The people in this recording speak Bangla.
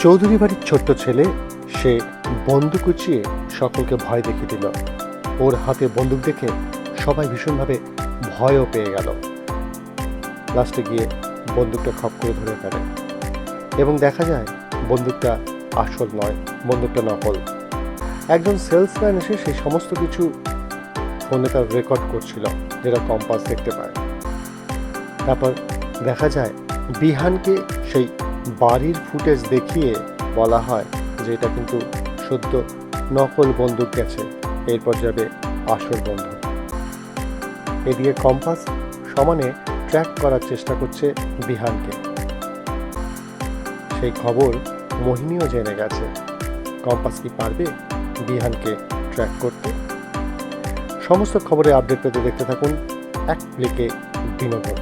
চৌধুরী বাড়ির ছোট্ট ছেলে, সে বন্দুক উঁচিয়ে সকলকে ভয় দেখিয়ে দিল। ওর হাতে বন্দুক দেখে সবাই ভীষণভাবে ভয়ও পেয়ে গেল। লাস্টে গিয়ে বন্দুকটা খপ করে ধরে ফেলে এবং দেখা যায় বন্দুকটা আসল নয়, বন্দুকটা নকল। একজন সেলসম্যান এসে সেই সমস্ত কিছু ফোনে তার রেকর্ড করছিল, যেটা কম্পাস দেখতে পায়। তারপর দেখা যায় বিহানকে সেই বাড়ির ফুটেজ দেখিয়ে বলা হয় যে এটা কিন্তু সদ্য নকল বন্দুক গেছে, এরপর যাবে আসল বন্দুক। এদিকে কম্পাস সমানে ট্র্যাক করার চেষ্টা করছে বিহানকে। সেই খবর মোহিনীও জেনে গেছে। কম্পাস কি পারবে বিহানকে ট্র্যাক করতে? সমস্ত খবরের আপডেট পেতে দেখতে থাকুন এক ক্লিকে বিনোদন।